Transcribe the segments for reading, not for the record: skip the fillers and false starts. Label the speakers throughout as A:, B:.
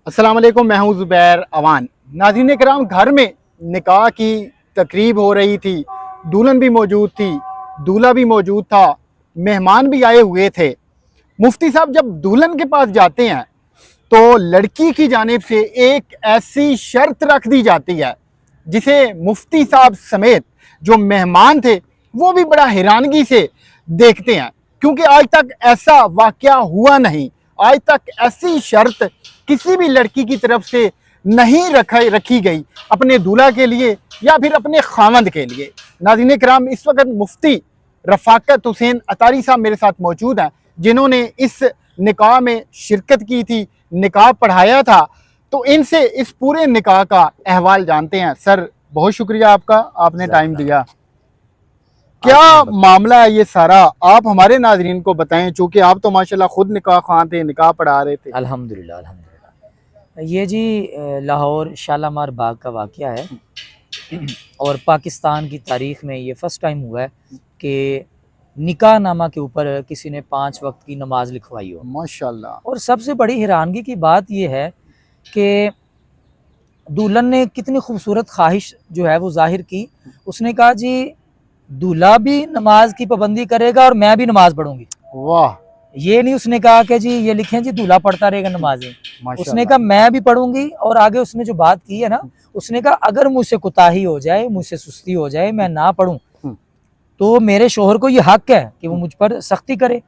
A: अस्सलाम वालेकुम, मैं हूं ज़ुबैर अवान। नाज़रीन करام, घर में निकाह की तकरीब हो रही थी, दुल्हन भी मौजूद थी, दूल्हा भी मौजूद था, मेहमान भी आए हुए थे। मुफ्ती साहब जब दुल्हन के पास जाते हैं तो लड़की की जानिब से एक ऐसी शर्त रख दी जाती है जिसे मुफ्ती साहब समेत जो मेहमान थे वो भी बड़ा हैरानगी से देखते हैं, क्योंकि आज तक ऐसा वाक़या हुआ नहीं। आज तक ऐसी शर्त किसी भी लड़की की तरफ से नहीं रखी गई अपने दूल्हा के लिए या फिर अपने खामंद के लिए। नाज़रीन किराम, इस वक्त मुफ्ती रफ़ाकत हुसैन अतारी साहब मेरे साथ मौजूद हैं, जिन्होंने इस निकाह में शिरकत की थी, निकाह पढ़ाया था। तो इनसे इस पूरे निकाह का अहवाल जानते हैं। सर, बहुत शुक्रिया आपका, आपने टाइम दिया। क्या मामला है ये सारा, आप हमारे नाजरीन को बताएं, चूँकि आप तो माशाल्लाह खुद निकाह खां थे, निकाह पढ़ा रहे थे।
B: अल्हम्दुलिल्लाह अल्हम्दुलिल्लाह। ये जी लाहौर शालामार बाग का वाक़या है और पाकिस्तान की तारीख़ में ये फ़र्स्ट टाइम हुआ है कि निकाह नामा के ऊपर किसी ने 5 वक्त की नमाज लिखवाई हो।
A: माशाल्लाह।
B: और सबसे बड़ी हैरानगी की बात ये है कि दुल्हन ने कितनी खूबसूरत ख्वाहिश जो है वो जाहिर की। उसने कहा जी दूल्हा भी नमाज की पाबंदी करेगा और मैं भी नमाज पढ़ूंगी।
A: वाह।
B: ये नहीं उसने कहा कि जी ये लिखें जी दूल्हा पढ़ता रहेगा नमाजें। उसने कहा मैं भी पढ़ूंगी। और आगे उसने जो बात की है ना, उसने कहा अगर मुझसे कोताही हो जाए, मुझसे सुस्ती हो जाए, मैं ना पढ़ूं तो मेरे शोहर को ये हक है कि वो मुझ पर सख्ती करे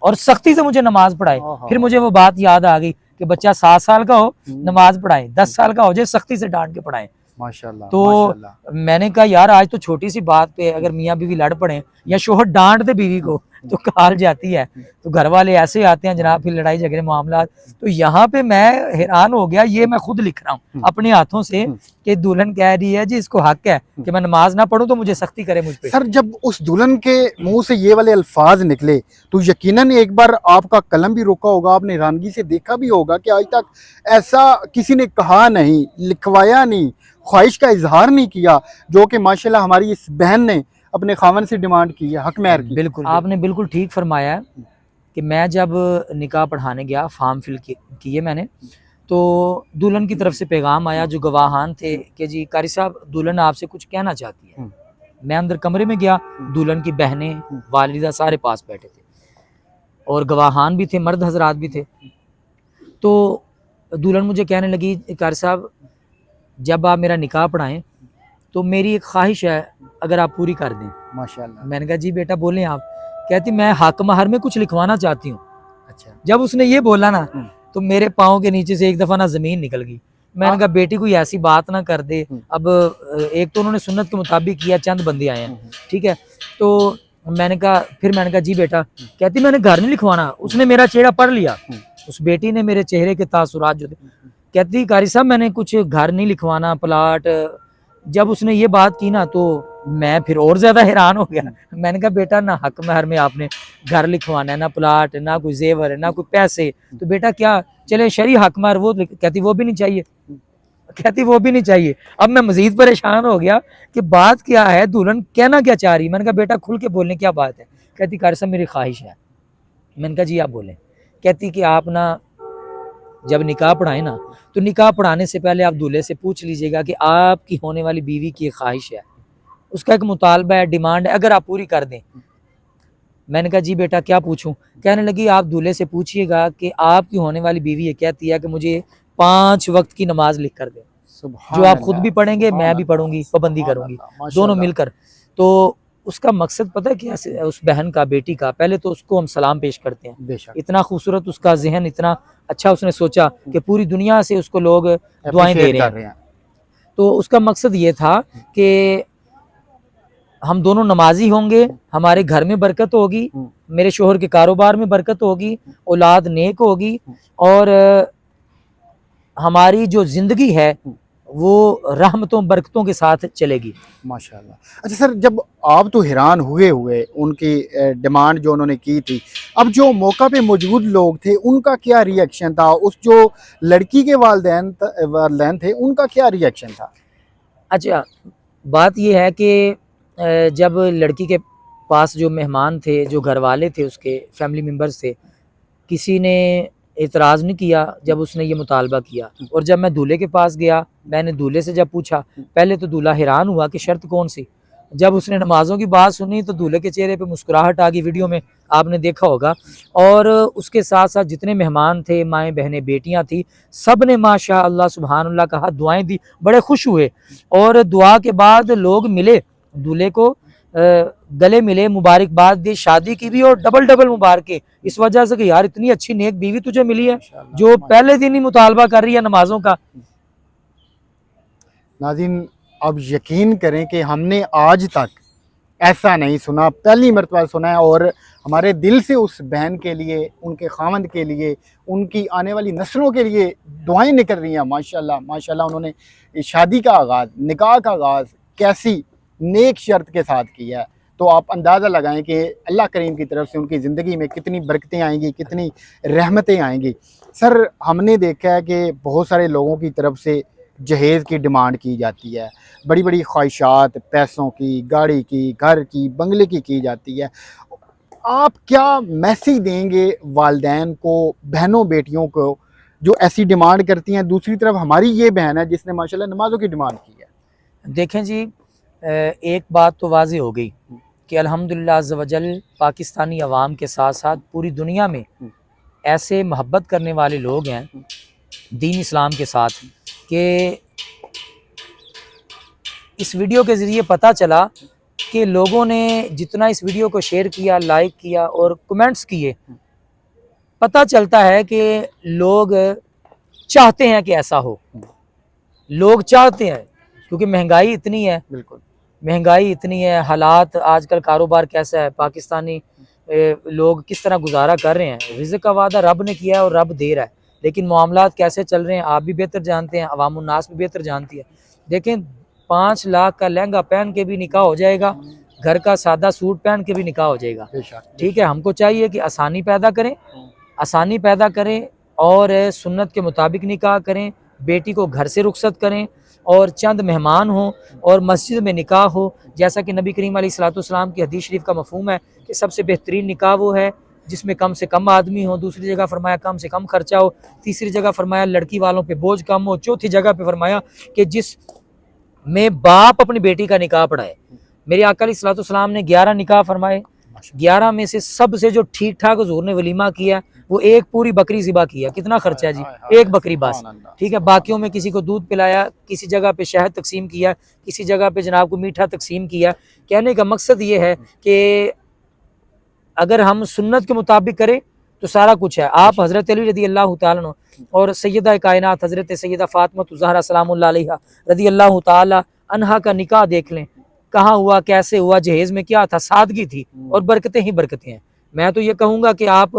B: और सख्ती से मुझे नमाज पढ़ाए। फिर मुझे वो बात याद आ गई कि बच्चा 7 साल का हो नमाज पढ़ाए, 10 साल का हो जाए सख्ती से डांट के पढ़ाए।
A: माशाल्लाह।
B: तो
A: माशाल्लाह।
B: मैंने कहा यार आज तो छोटी सी बात पे अगर मियाँ बीवी लड़ पड़े या शोहर डांट दे बीवी को तो काल जाती है। तो घर वाले ऐसे आते हैं जनाब, फिर लड़ाई झगड़े मामला। तो यहाँ पे मैं हैरान हो गया, ये मैं खुद लिख रहा हूँ अपने हाथों से कि दुल्हन कह रही है जी इसको हक है कि मैं नमाज ना पढ़ूं तो मुझे सख्ती करे मुझ पे।
A: सर, जब उस दुल्हन के मुंह से ये वाले अल्फाज निकले तो यकीनन एक बार आपका कलम भी रोका होगा, आपने हैरानगी से देखा भी होगा कि आज तक ऐसा किसी ने कहा नहीं, लिखवाया नहीं, ख्वाहिश का इजहार नहीं किया, जो कि माशाल्लाह हमारी इस बहन ने अपने खामन से डिमांड की है, हक महर की।
B: बिल्कुल, आपने बिल्कुल ठीक फरमाया है कि मैं जब निकाह पढ़ाने गया, फॉर्म फिल किए मैंने, तो दुल्हन की तरफ से पैगाम आया जो गवाहान थे कि जी कारी साहब दुल्हन आपसे कुछ कहना चाहती है। मैं अंदर कमरे में गया, दुल्हन की बहनें, वालिदा सारे पास बैठे थे और गवाहान भी थे, मर्द हजरात भी थे। तो दुल्हन मुझे कहने लगी कारी साहब जब आप मेरा निकाह पढ़ाएं तो मेरी एक ख्वाहिश है अगर आप पूरी कर दें।
A: माशाल्लाह।
B: मैंने कहा जी बेटा बोलें आप। कहती मैं हक महर में कुछ लिखवाना चाहती हूँ।
A: अच्छा।
B: जब उसने ये बोला ना तो मेरे पाँव के नीचे से एक दफ़ा ना ज़मीन निकल गई। मैंने कहा बेटी कोई ऐसी बात ना कर दे। अब एक तो उन्होंने सुन्नत के मुताबिक किया, चंद बंदे आए हैं, ठीक है। तो मैंने कहा जी बेटा। कहती मैंने घर नहीं लिखवाना। उसने मेरा चेहरा पढ़ लिया, उस बेटी ने मेरे चेहरे के तासुरात जो थे। कहती कारी साहब मैंने कुछ घर नहीं लिखवाना, प्लाट। जब उसने ये बात की ना तो मैं फिर और ज्यादा हैरान हो गया। मैंने कहा बेटा ना हक महर में आपने घर लिखवाना है, ना प्लाट, ना कोई जेवर है, ना कोई पैसे, तो बेटा क्या चले शरी हक महर वो। कहती वो भी नहीं चाहिए। कहती वो भी नहीं चाहिए। अब मैं मजीद परेशान हो गया कि बात क्या है, दुल्हन कहना क्या चाह रही। मैंने कहा बेटा खुल के बोलने क्या बात है। कहती कारी साहब मेरी ख्वाहिश है। मैंने कहा जी आप बोलें। कहती कि आप ना जब निकाह पढ़ाए ना तो निकाह पढ़ाने से पहले आप दूल्हे से पूछ लीजिएगा कि आपकी होने वाली बीवी की ख्वाहिश है, उसका एक मुतालबा है, डिमांड है, अगर आप पूरी कर दें। मैंने कहा जी बेटा क्या पूछूं। कहने लगी आप दूल्हे से पूछिएगा कि आपकी होने वाली बीवी ये कहती है कि मुझे 5 वक्त की नमाज लिख कर दे, जो आप खुद भी पढ़ेंगे मैं भी पढ़ूंगी, पाबंदी करूंगी, दोनों मिलकर। तो उसका मकसद पता है क्या, उस बहन का, बेटी का, पहले तो उसको हम सलाम पेश करते हैं। इतना खूबसूरत उसका जहन, इतना अच्छा उसने सोचा कि पूरी दुनिया से उसको लोग दुआएं दे रहे हैं। तो उसका मकसद ये था कि हम दोनों नमाजी होंगे, हमारे घर में बरकत होगी, मेरे शोहर के कारोबार में बरकत होगी, औलाद नेक होगी और हमारी जो जिंदगी है वो रहमतों बरकतों के साथ चलेगी।
A: माशाल्लाह। अच्छा सर, जब आप तो हैरान हुए उनकी डिमांड जो उन्होंने की थी, अब जो मौका पे मौजूद लोग थे उनका क्या रिएक्शन था, उस जो लड़की के वालिदैन थे उनका क्या रिएक्शन था?
B: अच्छा, बात ये है कि जब लड़की के पास जो मेहमान थे, जो घर वाले थे, उसके फैमिली मेम्बर्स थे, किसी ने اعتراض نہیں کیا جب اس نے یہ مطالبہ کیا. اور جب میں دولہے کے پاس گیا, میں نے دولہے سے جب پوچھا, پہلے تو دولہا حیران ہوا کہ شرط کون سی. جب اس نے نمازوں کی بات سنی تو دولہے کے چہرے پہ مسکراہٹ آ گئی, ویڈیو میں آپ نے دیکھا ہوگا. اور اس کے ساتھ ساتھ جتنے مہمان تھے, مائیں بہنیں بیٹیاں تھیں, سب نے ماشاء اللہ سبحان اللہ کہا, دعائیں دی, بڑے خوش ہوئے. اور دعا کے بعد لوگ ملے دولہے کو, گلے ملے, مبارکباد دی, شادی کی بھی اور ڈبل ڈبل مبارکیں, اس وجہ سے کہ یار اتنی اچھی نیک بیوی تجھے ملی ہے جو پہلے دن ہی مطالبہ کر رہی ہے نمازوں کا.
A: ناظرین اب یقین کریں کہ ہم نے آج تک ایسا نہیں سنا, پہلی مرتبہ سنا ہے, اور ہمارے دل سے اس بہن کے لیے, ان کے خاوند کے لیے, ان کی آنے والی نسلوں کے لیے دعائیں نکل رہی ہیں. ماشاءاللہ ماشاءاللہ انہوں نے شادی کا آغاز, نکاح کا آغاز کیسی نیک شرط کے ساتھ کیا ہے. تو آپ اندازہ لگائیں کہ اللہ کریم کی طرف سے ان کی زندگی میں کتنی برکتیں آئیں گی, کتنی رحمتیں آئیں گی. سر ہم نے دیکھا ہے کہ بہت سارے لوگوں کی طرف سے جہیز کی ڈیمانڈ کی جاتی ہے, بڑی بڑی خواہشات, پیسوں کی, گاڑی کی, گھر کی, بنگلے کی جاتی ہے. آپ کیا میسیج دیں گے والدین کو, بہنوں بیٹیوں کو جو ایسی ڈیمانڈ کرتی ہیں؟ دوسری طرف ہماری یہ بہن ہے جس نے ماشاءاللہ نمازوں کی ڈیمانڈ کی ہے.
B: دیکھیں جی, ایک بات تو واضح ہو گئی کہ الحمدللہ عز و جل پاکستانی عوام کے ساتھ ساتھ پوری دنیا میں ایسے محبت کرنے والے لوگ ہیں دین اسلام کے ساتھ کہ اس ویڈیو کے ذریعے پتہ چلا کہ لوگوں نے جتنا اس ویڈیو کو شیئر کیا, لائک کیا اور کمنٹس کیے, پتہ چلتا ہے کہ لوگ چاہتے ہیں کہ ایسا ہو. لوگ چاہتے ہیں کیونکہ مہنگائی اتنی ہے,
A: بالکل
B: مہنگائی اتنی ہے, حالات آج کل کاروبار کیسا ہے, پاکستانی لوگ کس طرح گزارا کر رہے ہیں. رزق کا وعدہ رب نے کیا ہے اور رب دے رہا ہے, لیکن معاملات کیسے چل رہے ہیں آپ بھی بہتر جانتے ہیں, عوام الناس بھی بہتر جانتی ہے. دیکھیں 5 لاکھ کا لہنگا پہن کے بھی نکاح ہو جائے گا, گھر کا سادہ سوٹ پہن کے بھی نکاح ہو جائے گا. ٹھیک ہے, ہم کو چاہیے کہ آسانی پیدا کریں, آسانی پیدا کریں اور سنت کے مطابق نکاح کریں, بیٹی کو گھر سے رخصت کریں اور چند مہمان ہوں اور مسجد میں نکاح ہو. جیسا کہ نبی کریم علیہ الصلوۃ والسلام کی حدیث شریف کا مفہوم ہے کہ سب سے بہترین نکاح وہ ہے جس میں کم سے کم آدمی ہو, دوسری جگہ فرمایا کم سے کم خرچہ ہو, تیسری جگہ فرمایا لڑکی والوں پہ بوجھ کم ہو, چوتھی جگہ پہ فرمایا کہ جس میں باپ اپنی بیٹی کا نکاح پڑھائے. میرے آقا علیہ الصلوۃ والسلام نے 11 نکاح فرمائے, 11 میں سے سب سے جو ٹھیک ٹھاک حضور نے ولیمہ کیا وہ ایک پوری بکری ذبح کیا. کتنا خرچہ ہے جی, ایک بکری بس. ٹھیک ہے, باقیوں میں کسی کو دودھ پلایا, کسی جگہ پہ شہد تقسیم کیا, کسی جگہ پہ جناب کو میٹھا تقسیم کیا. کہنے کا مقصد یہ ہے کہ اگر ہم سنت کے مطابق کریں تو سارا کچھ ہے. آپ حضرت علی رضی اللہ تعالیٰ عنہ اور سیدہ کائنات حضرت سیدہ فاطمہ الزہرا سلام اللہ علیہ رضی اللہ تعالیٰ عنہا کا نکاح دیکھ لیں, کہاں ہوا, کیسے ہوا, جہیز میں کیا تھا, سادگی تھی اور برکتیں ہی برکتیں ہیں. میں تو یہ کہوں گا کہ آپ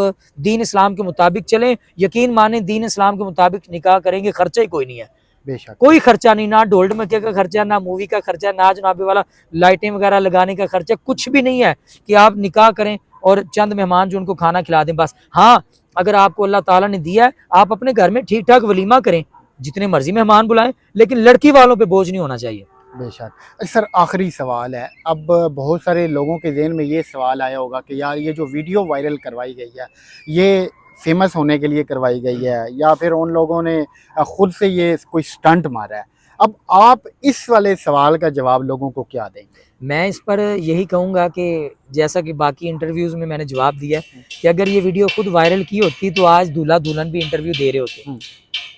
B: دین اسلام کے مطابق چلیں, یقین مانیں دین اسلام کے مطابق نکاح کریں گے, خرچہ ہی کوئی نہیں ہے.
A: بے شک
B: کوئی خرچہ نہیں, نہ ڈولڈ مکے کا خرچہ, نہ مووی کا خرچہ, نہ جناب والا لائٹیں وغیرہ لگانے کا خرچہ, کچھ بھی نہیں ہے کہ آپ نکاح کریں اور چند مہمان جو ان کو کھانا کھلا دیں بس. ہاں اگر آپ کو اللہ تعالیٰ نے دیا ہے آپ اپنے گھر میں ٹھیک ٹھاک ولیمہ کریں, جتنے مرضی مہمان بلائیں, لیکن لڑکی والوں پہ بوجھ نہیں ہونا چاہیے.
A: بے شک. سر آخری سوال ہے, اب بہت سارے لوگوں کے ذہن میں یہ سوال آیا ہوگا کہ یار یہ جو ویڈیو وائرل کروائی گئی ہے یہ فیمس ہونے کے لیے کروائی گئی ہے یا پھر ان لوگوں نے خود سے یہ کوئی سٹنٹ مارا ہے. اب آپ اس والے سوال کا جواب لوگوں کو کیا دیں گے؟
B: میں اس پر یہی کہوں گا کہ جیسا کہ باقی انٹرویوز میں نے جواب دیا کہ اگر یہ ویڈیو خود وائرل کی ہوتی تو آج دولہا دلہن بھی انٹرویو دے رہے ہوتے.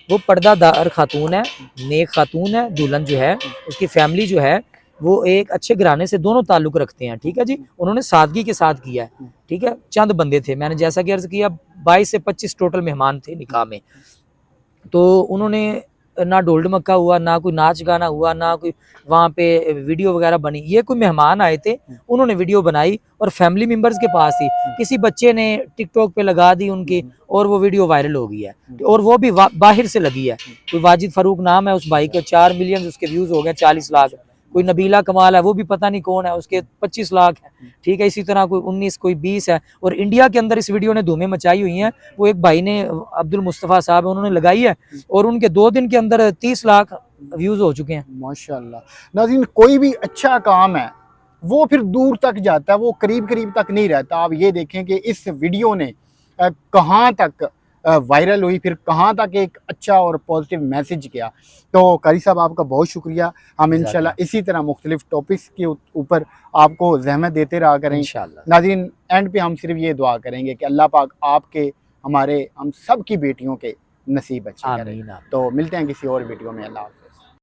B: وہ پردہ دار خاتون ہے, نیک خاتون ہے, دلہن جو ہے اس کی فیملی جو ہے وہ ایک اچھے گھرانے سے دونوں تعلق رکھتے ہیں. ٹھیک ہے جی, انہوں نے سادگی کے ساتھ کیا ہے. ٹھیک ہے, چند بندے تھے, میں نے جیسا کہ عرض کیا 22 سے 25 ٹوٹل مہمان تھے نکاح میں. تو انہوں نے نہ ڈولڈ مکہ ہوا, نہ کوئی ناچ گانا ہوا, نہ کوئی وہاں پہ ویڈیو وغیرہ بنی. یہ کوئی مہمان آئے تھے, انہوں نے ویڈیو بنائی اور فیملی ممبرز کے پاس تھی, کسی بچے نے ٹک ٹاک پہ لگا دی ان کی اور وہ ویڈیو وائرل ہو گئی ہے, اور وہ بھی باہر سے لگی ہے. کوئی واجد فاروق نام ہے اس بھائی کے, 4 ملین اس کے ویوز ہو گئے, 40 لاکھ. کوئی نبیلہ کمال ہے وہ بھی پتہ نہیں کون ہے, اس کے 25 لاکھ ہیں. ٹھیک ہے, اسی طرح کوئی 19 کوئی 20 ہے. اور انڈیا کے اندر اس ویڈیو نے دھومیں مچائی ہوئی ہیں. وہ ایک بھائی نے عبد المصطفیٰ صاحب انہوں نے لگائی ہے اور ان کے 2 دن کے اندر 30 لاکھ ویوز ہو چکے ہیں.
A: ماشاءاللہ. ناظرین کوئی بھی اچھا کام ہے وہ پھر دور تک جاتا ہے, وہ قریب تک نہیں رہتا. آپ یہ دیکھیں کہ اس ویڈیو نے کہاں تک वायरल हुई, फिर कहाँ तक एक अच्छा और पॉजिटिव मैसेज गया। तो कारी साहब आपका बहुत शुक्रिया। हम इंशाल्लाह इसी तरह मुख्तलिफ टॉपिक्स के ऊपर आपको जहमत देते रहा करें
B: इंशाल्लाह।
A: नाज़रीन। एंड पे हम सिर्फ ये दुआ करेंगे कि अल्लाह पाक आपके, हमारे, हम सब की बेटियों के नसीब अच्छे करें।
B: आमीन।
A: तो मिलते हैं किसी और वीडियो में। अल्लाह हाफ़िज़।